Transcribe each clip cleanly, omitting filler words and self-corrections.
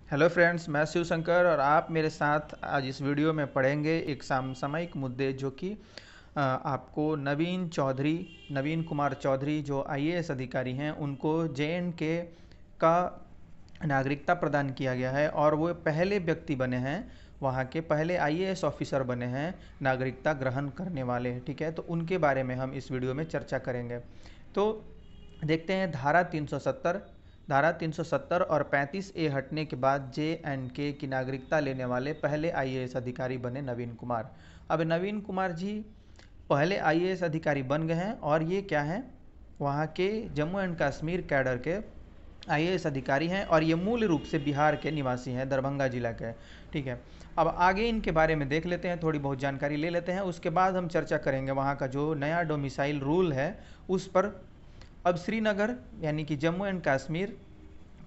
Hello friends, मैं शिव शंकर और आप मेरे साथ आज इस वीडियो में पढ़ेंगे एक समसामयिक मुद्दे जो कि आपको नवीन कुमार चौधरी जो आईएएस अधिकारी हैं उनको जेएनके का नागरिकता प्रदान किया गया है और वो पहले व्यक्ति बने हैं, वहाँ के पहले आईएएस ऑफिसर बने हैं नागरिकता ग्रहण करने वाले। ठीक है, तो उनके बारे में हम इस वीडियो में चर्चा करेंगे। तो देखते हैं धारा 370 और 35A हटने के बाद जे.एंड.के की नागरिकता लेने वाले पहले आईएएस अधिकारी बने नवीन कुमार। अब नवीन कुमार जी पहले आईएएस अधिकारी बन गए हैं और ये क्या हैं, वहाँ के जम्मू एंड कश्मीर कैडर के आईएएस अधिकारी हैं और ये मूल रूप से बिहार के निवासी हैं, दरभंगा जिला के। ठीक है, अब आगे इनके बारे में देख लेते हैं, थोड़ी बहुत जानकारी ले लेते हैं, उसके बाद हम चर्चा करेंगे वहाँ का जो नया डोमिसाइल रूल है उस पर। अब श्रीनगर यानी कि जम्मू एंड कश्मीर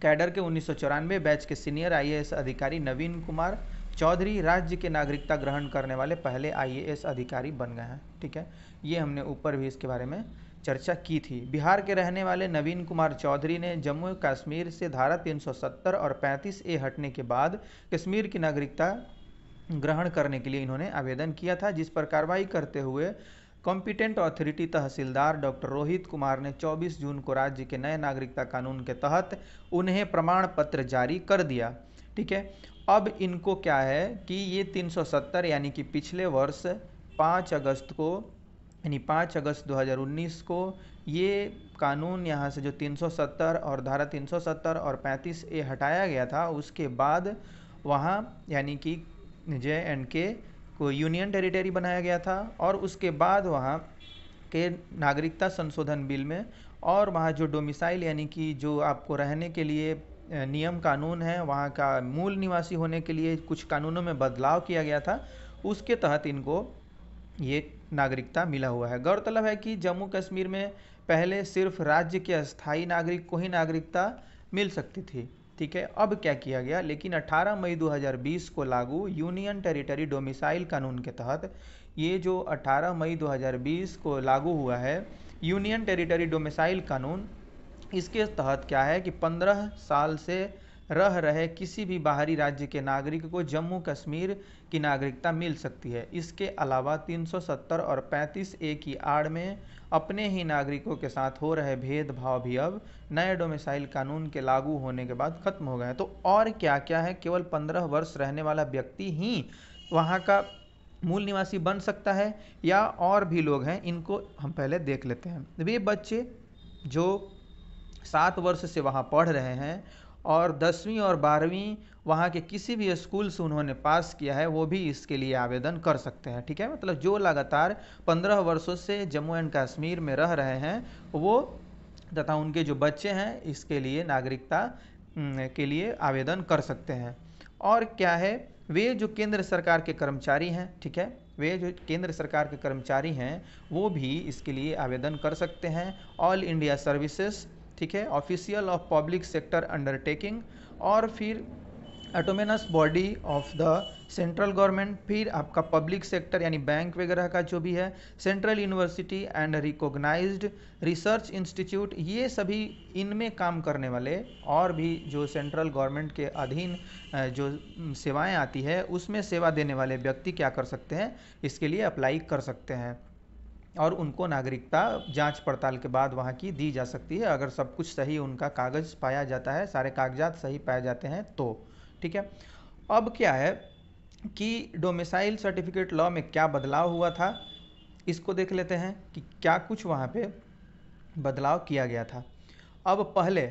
कैडर के 1994 बैच के सीनियर आईएएस अधिकारी नवीन कुमार चौधरी राज्य के नागरिकता ग्रहण करने वाले पहले आईएएस अधिकारी बन गए हैं। ठीक है, ये हमने ऊपर भी इसके बारे में चर्चा की थी। बिहार के रहने वाले नवीन कुमार चौधरी ने जम्मू कश्मीर से धारा 370 और 35A हटने के बाद कश्मीर की नागरिकता ग्रहण करने के लिए इन्होंने आवेदन किया था, जिस पर कार्रवाई करते हुए कॉम्पिटेंट अथॉरिटी तहसीलदार डॉक्टर रोहित कुमार ने 24 जून को राज्य के नए नागरिकता कानून के तहत उन्हें प्रमाण पत्र जारी कर दिया। ठीक है, अब इनको क्या है कि ये 370 यानी कि पिछले वर्ष 5 अगस्त को यानी 5 अगस्त 2019 को ये कानून यहाँ से जो 370 और धारा 370 और 35A हटाया गया था, उसके बाद वहाँ यानी कि जे.एंड.के को यूनियन टेरिटरी बनाया गया था और उसके बाद वहाँ के नागरिकता संशोधन बिल में और वहाँ जो डोमिसाइल यानी कि जो आपको रहने के लिए नियम कानून है, वहाँ का मूल निवासी होने के लिए कुछ कानूनों में बदलाव किया गया था, उसके तहत इनको ये नागरिकता मिला हुआ है। गौरतलब है कि जम्मू कश्मीर में पहले सिर्फ राज्य के अस्थायी नागरिक को ही नागरिकता मिल सकती थी। ठीक है, अब क्या किया गया, लेकिन 18 मई 2020 को लागू यूनियन टेरिटरी डोमिसाइल कानून के तहत ये जो 18 मई 2020 को लागू हुआ है यूनियन टेरिटरी डोमिसाइल कानून, इसके तहत क्या है कि 15 साल से रह रहे किसी भी बाहरी राज्य के नागरिक को जम्मू कश्मीर की नागरिकता मिल सकती है। इसके अलावा 370 और 35A की आड़ में अपने ही नागरिकों के साथ हो रहे भेदभाव भी अब नए डोमिसाइल कानून के लागू होने के बाद खत्म हो गए। तो और क्या क्या है, केवल 15 वर्ष रहने वाला व्यक्ति ही वहाँ का मूल निवासी बन सकता है या और भी लोग हैं, इनको हम पहले देख लेते हैं। वे बच्चे जो 7 वर्ष से वहाँ पढ़ रहे हैं और 10वीं और 12वीं वहाँ के किसी भी स्कूल से उन्होंने पास किया है, वो भी इसके लिए आवेदन कर सकते हैं। ठीक है, मतलब जो लगातार 15 वर्षों से जम्मू एंड कश्मीर में रह रहे हैं वो तथा उनके जो बच्चे हैं इसके लिए नागरिकता के लिए आवेदन कर सकते हैं। और क्या है, वे जो केंद्र सरकार के कर्मचारी हैं, ठीक है, वे जो केंद्र सरकार के कर्मचारी हैं वो भी इसके लिए आवेदन कर सकते हैं। ऑल इंडिया सर्विसेज, ठीक है, official of public sector undertaking और फिर autonomous body of the central government, फिर आपका पब्लिक सेक्टर यानी बैंक वगैरह का जो भी है, central university and recognised research institute, ये सभी इनमें काम करने वाले और भी जो सेंट्रल गवर्नमेंट के अधीन जो सेवाएं आती है उसमें सेवा देने वाले व्यक्ति क्या कर सकते हैं, इसके लिए अप्लाई कर सकते हैं और उनको नागरिकता जांच पड़ताल के बाद वहाँ की दी जा सकती है, अगर सब कुछ सही उनका कागज़ पाया जाता है, सारे कागजात सही पाए जाते हैं तो। ठीक है, अब क्या है कि डोमिसाइल सर्टिफिकेट लॉ में क्या बदलाव हुआ था, इसको देख लेते हैं कि क्या कुछ वहाँ पे बदलाव किया गया था। अब पहले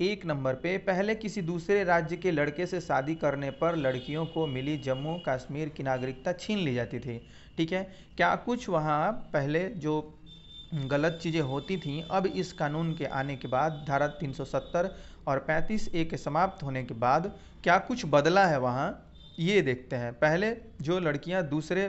1 नंबर पे पहले किसी दूसरे राज्य के लड़के से शादी करने पर लड़कियों को मिली जम्मू कश्मीर की नागरिकता छीन ली जाती थी। ठीक है, क्या कुछ वहाँ पहले जो गलत चीज़ें होती थीं, अब इस कानून के आने के बाद धारा 370 और 35A के समाप्त होने के बाद क्या कुछ बदला है वहाँ, ये देखते हैं। पहले जो लड़कियाँ दूसरे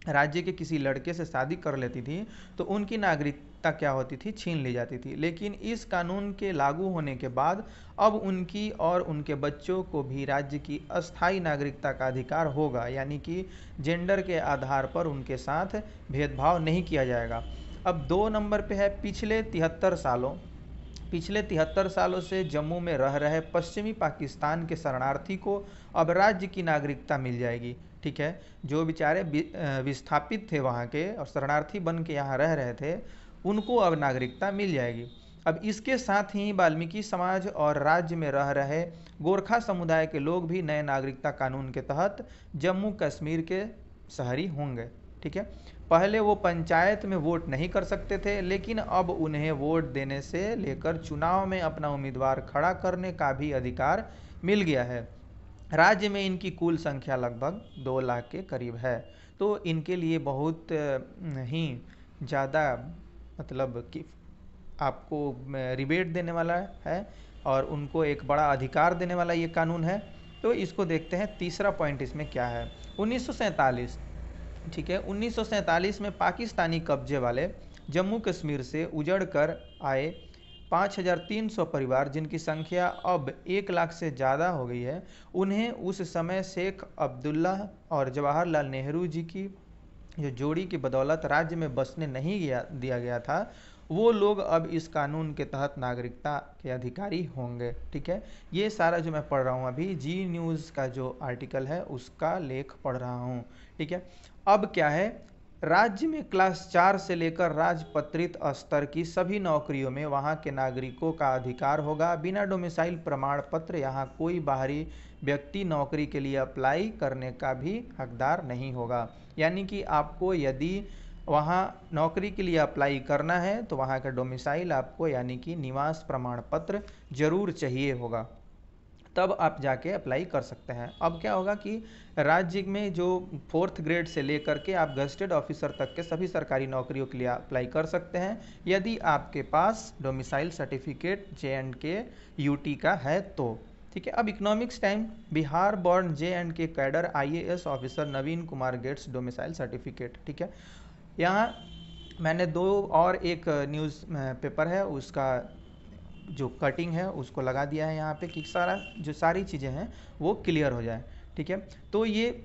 राज्य के किसी लड़के से शादी कर लेती थी तो उनकी नागरिकता क्या होती थी, छीन ली जाती थी, लेकिन इस कानून के लागू होने के बाद अब उनकी और उनके बच्चों को भी राज्य की अस्थायी नागरिकता का अधिकार होगा, यानी कि जेंडर के आधार पर उनके साथ भेदभाव नहीं किया जाएगा। अब 2 नंबर पे है पिछले 73 सालों पिछले 73 सालों से जम्मू में रह रहे पश्चिमी पाकिस्तान के शरणार्थी को अब राज्य की नागरिकता मिल जाएगी। ठीक है, जो बेचारे विस्थापित थे वहाँ के और शरणार्थी बन के यहाँ रह रहे थे, उनको अब नागरिकता मिल जाएगी। अब इसके साथ ही वाल्मीकि समाज और राज्य में रह रहे गोरखा समुदाय के लोग भी नए नागरिकता कानून के तहत जम्मू कश्मीर के शहरी होंगे। ठीक है, पहले वो पंचायत में वोट नहीं कर सकते थे, लेकिन अब उन्हें वोट देने से लेकर चुनाव में अपना उम्मीदवार खड़ा करने का भी अधिकार मिल गया है। राज्य में इनकी कुल संख्या लगभग 2 लाख के करीब है। तो इनके लिए बहुत ही ज़्यादा मतलब कि आपको रिबेट देने वाला है और उनको एक बड़ा अधिकार देने वाला ये कानून है। तो इसको देखते हैं, तीसरा पॉइंट इसमें क्या है। 1947, ठीक है, 1947 में पाकिस्तानी कब्जे वाले जम्मू कश्मीर से उजड़ कर आए 5300 परिवार, जिनकी संख्या अब 1 लाख से ज़्यादा हो गई है, उन्हें उस समय शेख अब्दुल्ला और जवाहरलाल नेहरू जी की जो जोड़ी की बदौलत राज्य में बसने नहीं दिया गया था। वो लोग अब इस कानून के तहत नागरिकता के अधिकारी होंगे। ठीक है, ये सारा जो मैं पढ़ रहा हूँ अभी जी न्यूज़ का जो आर्टिकल है उसका लेख पढ़ रहा हूँ। ठीक है, अब क्या है, राज्य में क्लास 4 से लेकर राजपत्रित स्तर की सभी नौकरियों में वहाँ के नागरिकों का अधिकार होगा। बिना डोमिसाइल प्रमाण पत्र यहाँ कोई बाहरी व्यक्ति नौकरी के लिए अप्लाई करने का भी हकदार नहीं होगा। यानी कि आपको यदि वहाँ नौकरी के लिए अप्लाई करना है तो वहाँ का डोमिसाइल आपको यानी कि निवास प्रमाण पत्र जरूर चाहिए होगा, तब आप जाके अप्लाई कर सकते हैं। अब क्या होगा कि राज्य में जो 4th ग्रेड से लेकर के आप गजेटेड ऑफिसर तक के सभी सरकारी नौकरियों के लिए अप्लाई कर सकते हैं यदि आपके पास डोमिसाइल सर्टिफिकेट J&K UT का है तो। ठीक है, अब economics time, Bihar born J&K cadre IAS officer Naveen Kumar gets domicile certificate. ठीक है, यहाँ मैंने 2 और एक न्यूज़ पेपर है उसका जो कटिंग है उसको लगा दिया है यहाँ पे कि सारी चीज़ें हैं वो क्लियर हो जाए। ठीक है, तो ये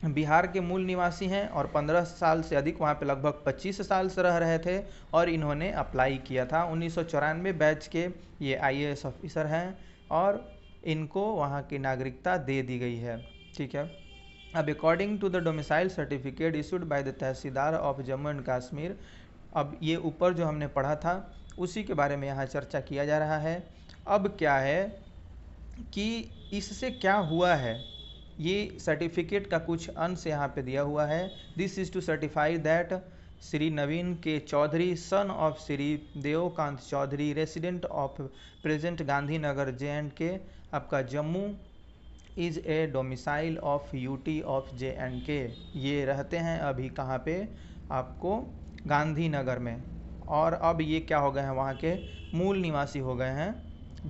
बिहार के मूल निवासी हैं और 15 साल से अधिक वहाँ पे लगभग 25 साल से रह रहे थे और इन्होंने अप्लाई किया था। 1994 बैच के ये IAS ऑफिसर हैं और इनको वहाँ की नागरिकता दे दी गई है। ठीक है, अब according to the domicile certificate issued by the tehsildar of Jammu and Kashmir, अब ये ऊपर जो हमने पढ़ा था उसी के बारे में यहाँ चर्चा किया जा रहा है। अब क्या है कि इससे क्या हुआ है, ये सर्टिफिकेट का कुछ अंश यहाँ पे दिया हुआ है। This is to certify that Shri Naveen K Chaudhary son of Shri Devkant Chaudhary resident of present Gandhinagar J&K आपका Jammu is a domicile of UT of J&K। ये रहते हैं अभी कहाँ पे, आपको गांधीनगर में, और अब ये क्या हो गए हैं, वहाँ के मूल निवासी हो गए हैं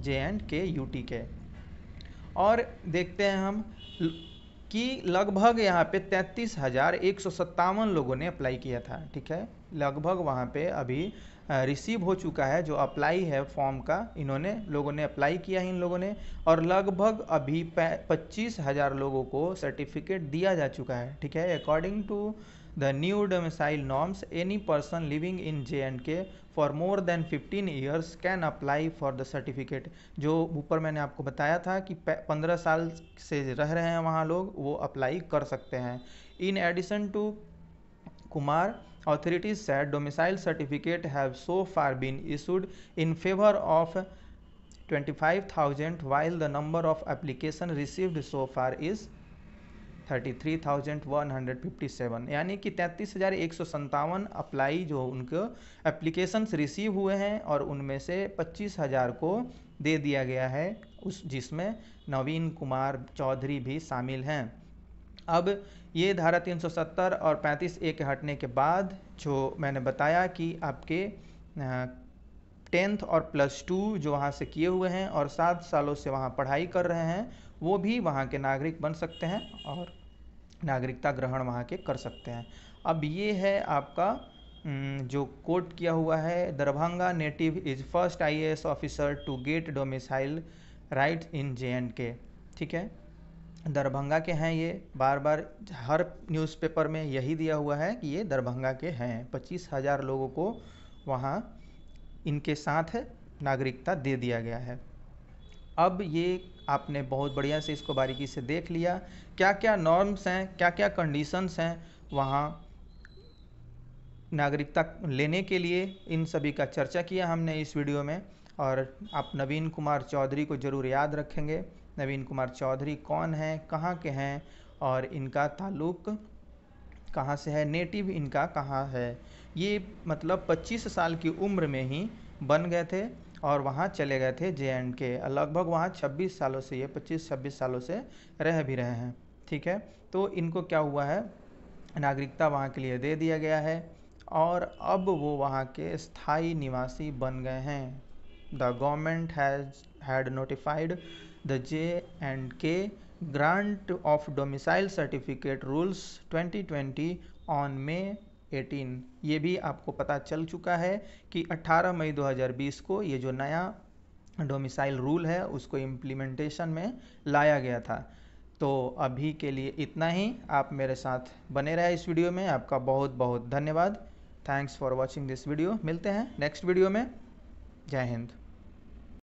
J&K UT के। और देखते हैं हम कि लगभग यहाँ पे 33,157 लोगों ने अप्लाई किया था। ठीक है, लगभग वहाँ पे अभी रिसीव हो चुका है जो अप्लाई है फॉर्म का, इन्होंने लोगों ने अप्लाई किया है इन लोगों ने, और लगभग अभी 25,000 लोगों को सर्टिफिकेट दिया जा चुका है। ठीक है, according to the new domicile norms any person living in J&K for more than 15 years can apply for the certificate. जो ऊपर मैंने आपको बताया था कि 15 साल से रह रहे हैं वहाँ लोग, वो अप्लाई कर सकते हैं। In addition to Kumar, authorities said domicile certificate have so far been issued in favor of 25,000 while the number of application received so far is 33,157। यानी कि 33,157 अप्लाई जो उनको एप्लीकेशंस रिसीव हुए हैं और उनमें से 25,000 को दे दिया गया है, उस जिसमें नवीन कुमार चौधरी भी शामिल हैं। अब ये धारा 370 और 35A के हटने के बाद जो मैंने बताया कि आपके 10th और +2 जो वहाँ से किए हुए हैं और 7 सालों से वहाँ पढ़ाई कर रहे हैं, वो भी वहाँ के नागरिक बन सकते हैं और नागरिकता ग्रहण वहाँ के कर सकते हैं। अब ये है आपका जो कोट किया हुआ है, Darbhanga native is first IAS officer to get domicile right in J&K। ठीक है, दरभंगा के हैं ये, बार बार हर न्यूज़पेपर में यही दिया हुआ है कि ये दरभंगा के हैं। 25,000 लोगों को वहाँ इनके साथ नागरिकता दे दिया गया है। अब ये आपने बहुत बढ़िया से इसको बारीकी से देख लिया, क्या क्या नॉर्म्स हैं, क्या क्या कंडीशंस हैं वहाँ नागरिकता लेने के लिए, इन सभी का चर्चा किया हमने इस वीडियो में। और आप नवीन कुमार चौधरी को ज़रूर याद रखेंगे। नवीन कुमार चौधरी कौन हैं, कहाँ के हैं और इनका ताल्लुक़ कहाँ से है, नेटिव इनका कहाँ है। ये मतलब 25 साल की उम्र में ही बन गए थे और वहाँ चले गए थे JNK। लगभग वहाँ 26 सालों से, ये 25-26 सालों से रह भी रहे हैं। ठीक है, तो इनको क्या हुआ है, नागरिकता वहाँ के लिए दे दिया गया है और अब वो वहाँ के स्थायी निवासी बन गए हैं। The government had notified the JNK grant of domicile certificate rules 2020 on May 18। ये भी आपको पता चल चुका है कि 18 मई 2020 को ये जो नया डोमिसाइल रूल है उसको इम्प्लीमेंटेशन में लाया गया था। तो अभी के लिए इतना ही। आप मेरे साथ बने रहे इस वीडियो में, आपका बहुत बहुत धन्यवाद। Thanks for watching this video. मिलते हैं नेक्स्ट वीडियो में। जय हिंद।